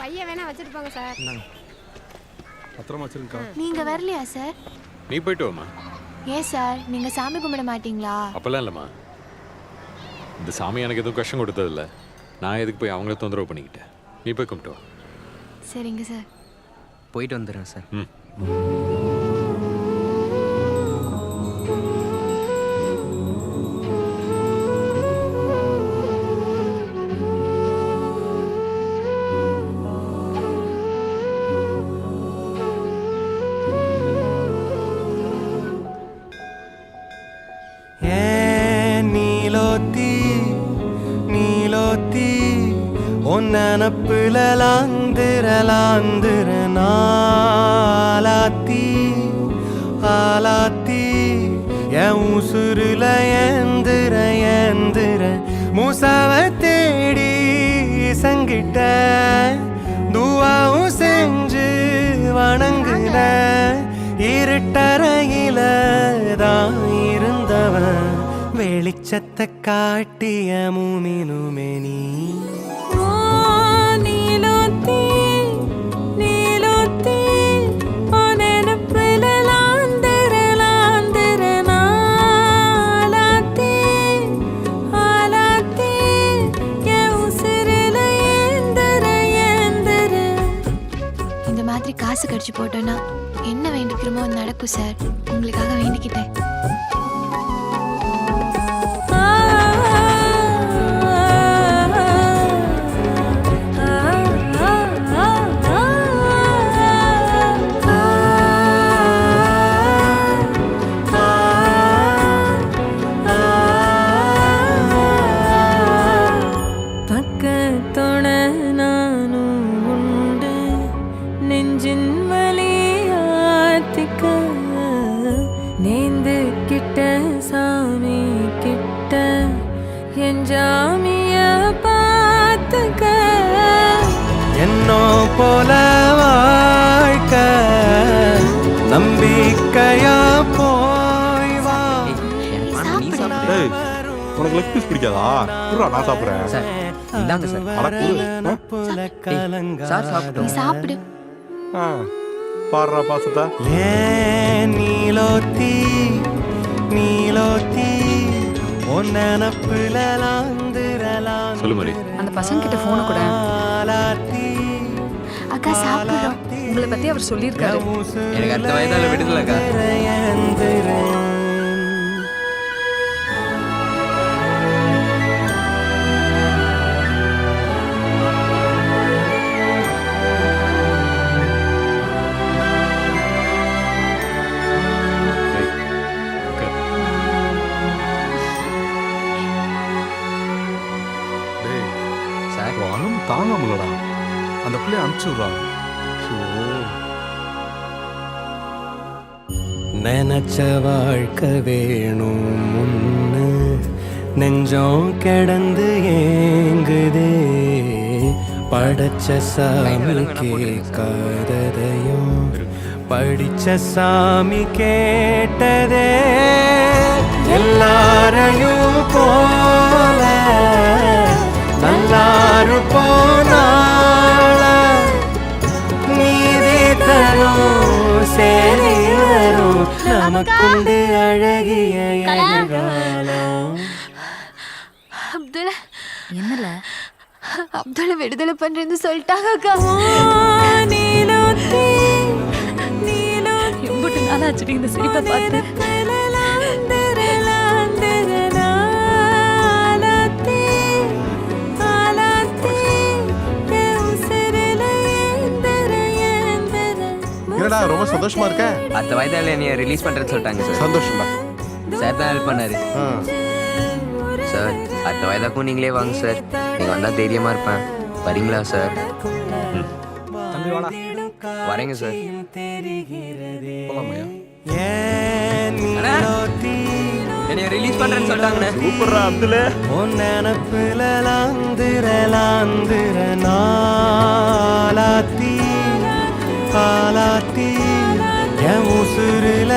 பையன் வேணா வச்சுட்டு போங்க சார். பத்திரமா வச்சிருக்கா. நீங்க வரலையா சார்? நீ போயிட்டு வாமா. ஏன் சார் நீங்க சாமி கும்பிட மாட்டீங்களா? அப்பெல்லாம் இல்லைம்மா, இந்த சாமி எனக்கு எதுவும் கஷ்டம் கொடுத்ததில்ல. நான் எதுக்கு போய் அவங்கள தொந்தரவு பண்ணிக்கிட்டேன். நீ போய் கும்பிட்டு வா. சரிங்க சார். போயிட்டு வந்துடுறேன் சார். ம். நனப்புல லாந்திர நாளாத்தி ஆலாத்தி என் உசுருல ஏந்திர மூசாவ தேடி சங்கிட்ட துவாவும் செஞ்சு வணங்குன இருட்டறையில தான் இருந்தவன் வெளிச்சத்தை காட்டிய மூமினுமே நீ காசு கடிச்சு போட்டோன்னா என்ன வேண்டிக்கிறோமோ நடக்கும் சார். உங்களுக்காக வேண்டிக்கிட்டேன். என்னோ போல வாழ்க்க நம்பிக்கையா போய் வா. உனக்கு லெக் பீஸ் பிடிக்காதா? நான் சாப்பிடுறேன். இந்தாங்க சார். சாப்பிடு. பாடுறா பாசத்தா. நீலோத்தி நீலோத்தி சொல்லு மாதிரி. அந்த பசங்க கிட்ட போன கூட. அக்கா சாப்பிடுறோம். உங்களை பத்தி அவர் சொல்லியிருக்காரு. எனக்கு அடுத்த வயதால விடுதலக்கா. தாங்காமலடா அந்த பிள்ளைய அனுப்பிச்சுடுறா. நினைச்ச வாழ்க்கை வேணும் முன்னு நெஞ்சம் கிடந்து ஏங்குதே படைச்ச சாமி கேட்காததையும் படிச்ச சாமி கேட்டதே எல்லாரையும் போல நல்லாரு போனால நீதி தரும் சேரி வரும் நமக்குண்டு அழகிய எதிர்காலம். அப்துல் என்னல அப்துல்ல விடுதலை பண்றேன்னு சொல்லிட்டாங்க அக்கா. எம்பிட்டு நாளாச்சு இந்த சிரிப்பை பார்த்து. ரொம்ப சந்தோஷமா இருக்க. அடுத்த வயதால என்னைய ரிலீஸ் பண்றேன்னு சொல்லிட்டாங்க சார். சந்தோஷம்டா. சார் தான் ஹெல்ப் பண்ணாரு. சார் அடுத்த வயதாக்கும் நீங்களே வாங்க சார். நீங்க வந்தா தைரியமா இருப்பேன். வரீங்களா சார்? தம்பி வாடா. வரேங்க சார். என்னைய ரிலீஸ் பண்றேன்னு சொல்லிட்டாங்கண்ணே. சூப்பர்ரா அப்துல். நினப்புல லாந்திர நாளாத்தி காலாத்தி என் உசுருல